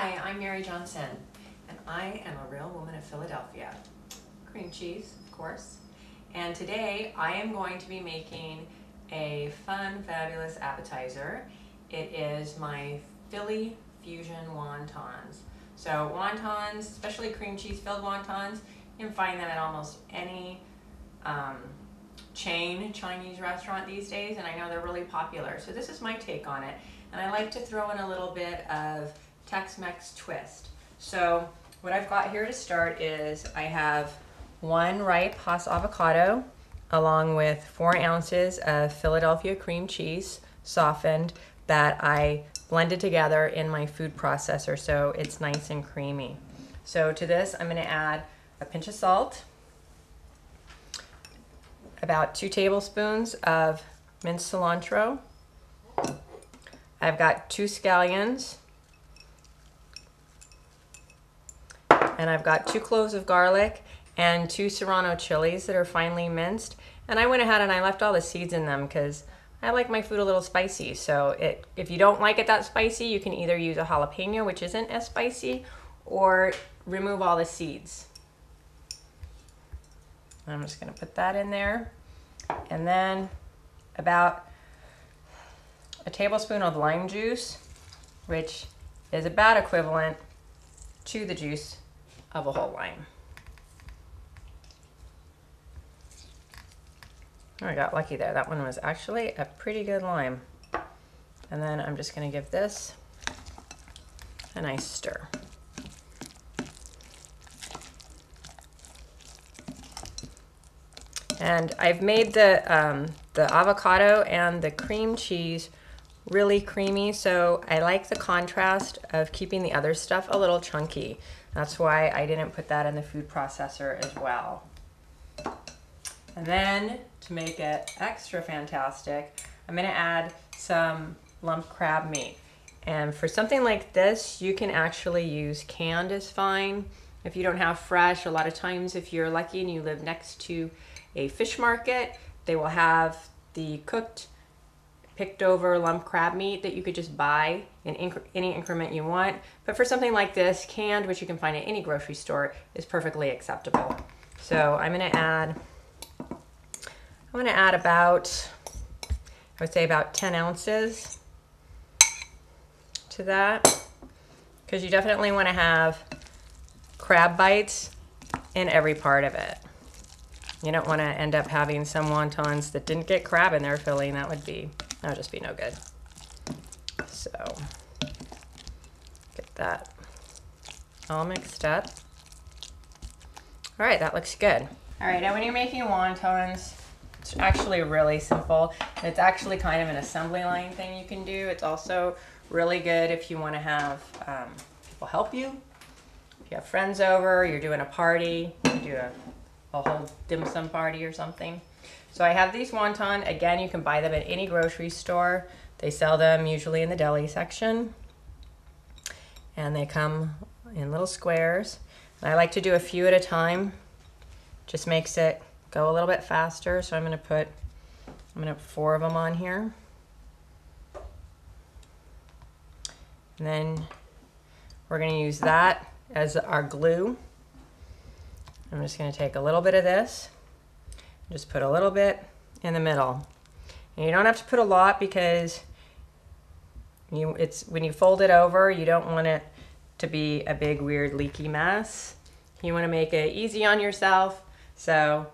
Hi, I'm Mary Johnson, and I am a real woman of Philadelphia. Cream cheese, of course. And today I am going to be making a fun, fabulous appetizer. It is my Philly Fusion wontons. So wontons, especially cream cheese filled wontons, you can find them at almost any chain Chinese restaurant these days, and I know they're really popular. So this is my take on it, and I like to throw in a little bit of Tex-Mex twist. So what I've got here to start is I have one ripe Hass avocado along with 4 ounces of Philadelphia cream cheese softened that I blended together in my food processor so it's nice and creamy. So to this I'm going to add a pinch of salt, about 2 tablespoons of minced cilantro. I've got 2 scallions, and I've got 2 cloves of garlic and 2 serrano chilies that are finely minced. And I went ahead and I left all the seeds in them because I like my food a little spicy. So if you don't like it that spicy, you can either use a jalapeno, which isn't as spicy, or remove all the seeds. I'm just going to put that in there. And then about a tablespoon of lime juice, which is about equivalent to the juice of a whole lime. Oh, I got lucky there. That one was actually a pretty good lime. And then I'm just going to give this a nice stir. And I've made the avocado and the cream cheese really creamy, so I like the contrast of keeping the other stuff a little chunky. That's why I didn't put that in the food processor as well. And then to make it extra fantastic, I'm going to add some lump crab meat. And for something like this, you can actually use canned is fine. If you don't have fresh, a lot of times if you're lucky and you live next to a fish market, they will have the cooked, picked over lump crab meat that you could just buy in any increment you want. But for something like this, canned, which you can find at any grocery store, is perfectly acceptable. So I'm going to add about, I would say about 10 ounces to that, because you definitely want to have crab bites in every part of it. You don't want to end up having some wontons that didn't get crab in their filling. That would just be no good. So get that all mixed up. All right, that looks good. All right, now when you're making wontons, it's actually really simple. It's actually kind of an assembly line thing you can do. It's also really good if you want to have people help you. If you have friends over, you're doing a party, you do a whole dim sum party or something. So I have these wonton. Again, you can buy them at any grocery store. They sell them usually in the deli section. And they come in little squares. And I like to do a few at a time. Just makes it go a little bit faster. So I'm gonna put 4 of them on here. And then we're gonna use that as our glue. I'm just going to take a little bit of this, just put a little bit in the middle. And you don't have to put a lot because when you fold it over, you don't want it to be a big, weird, leaky mess. You want to make it easy on yourself, so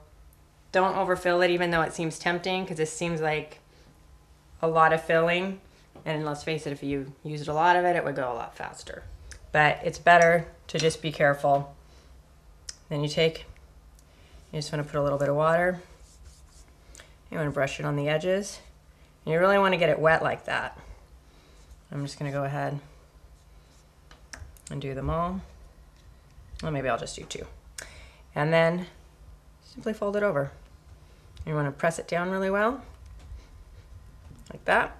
don't overfill it, even though it seems tempting, because this seems like a lot of filling. And let's face it, if you used a lot of it, it would go a lot faster. But it's better to just be careful. Then you just want to put a little bit of water. You want to brush it on the edges. And you really want to get it wet like that. I'm just going to go ahead and do them all. Well, maybe I'll just do 2. And then simply fold it over. You want to press it down really well, like that.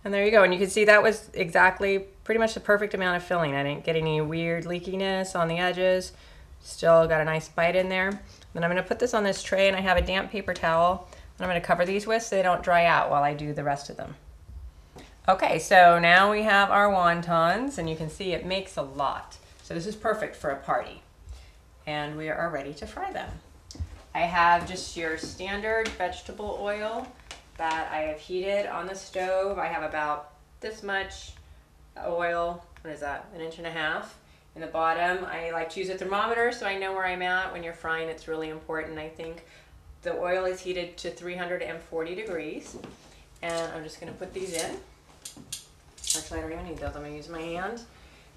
And there you go. And you can see that was exactly pretty much the perfect amount of filling. I didn't get any weird leakiness on the edges. Still got a nice bite in there. Then I'm going to put this on this tray, and I have a damp paper towel that I'm going to cover these with so they don't dry out while I do the rest of them. Okay, so now we have our wontons, and you can see it makes a lot. So this is perfect for a party. And we are ready to fry them. I have just your standard vegetable oil that I have heated on the stove. I have about this much oil, what is that, 1.5 inches in the bottom. I like to use a thermometer so I know where I'm at. When you're frying, it's really important. I think the oil is heated to 340 degrees. And I'm just gonna put these in. Actually, I don't even need those. I'm gonna use my hand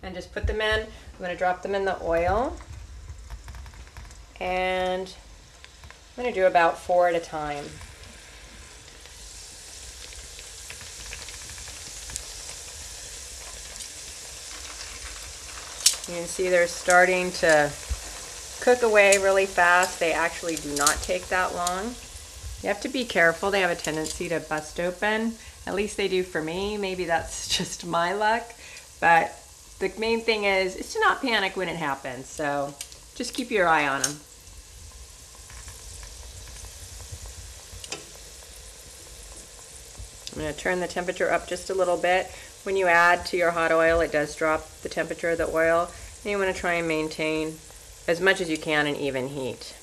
and just put them in. I'm gonna drop them in the oil. And I'm gonna do about 4 at a time. You can see they're starting to cook away really fast. They actually do not take that long. You have to be careful. They have a tendency to bust open. At least they do for me. Maybe that's just my luck. But the main thing is to not panic when it happens. So just keep your eye on them. I'm going to turn the temperature up just a little bit. When you add to your hot oil, it does drop the temperature of the oil. And you want to try and maintain as much as you can an even heat.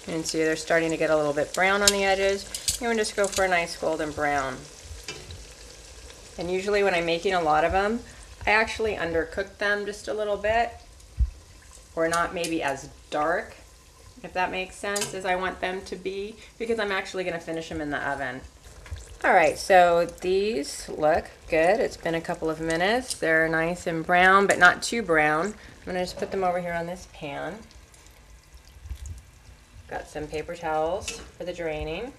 And see, they're starting to get a little bit brown on the edges. You want to just go for a nice golden brown. And usually when I'm making a lot of them, I actually undercook them just a little bit. Or not maybe as dark, if that makes sense, as I want them to be, because I'm actually going to finish them in the oven. Alright, so these look good. It's been a couple of minutes. They're nice and brown, but not too brown. I'm going to just put them over here on this pan. Got some paper towels for the draining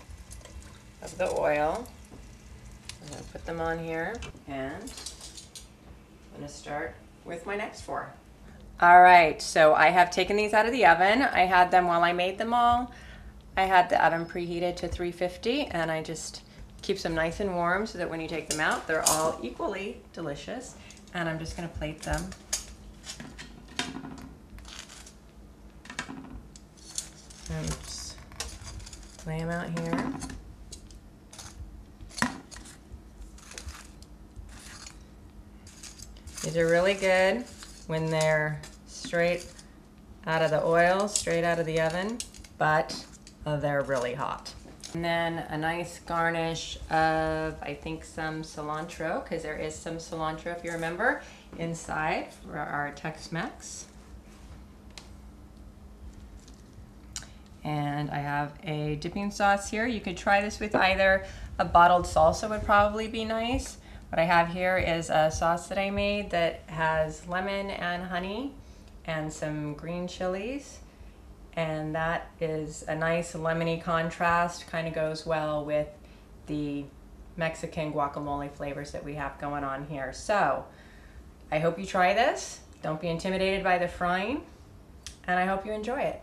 of the oil. I'm going to put them on here, and I'm going to start with my next 4. Alright, so I have taken these out of the oven. I had them while I made them all. I had the oven preheated to 350, and I just keeps them nice and warm so that when you take them out, they're all equally delicious. And I'm just going to plate them. And just lay them out here. These are really good when they're straight out of the oil, straight out of the oven, but they're really hot. And then a nice garnish of, I think, some cilantro, because there is some cilantro, if you remember, inside for our Tex-Mex. And I have a dipping sauce here. You could try this with either a bottled salsa would probably be nice. What I have here is a sauce that I made that has lemon and honey and some green chilies. And that is a nice lemony contrast, kind of goes well with the Mexican guacamole flavors that we have going on here. So I hope you try this. Don't be intimidated by the frying, and I hope you enjoy it.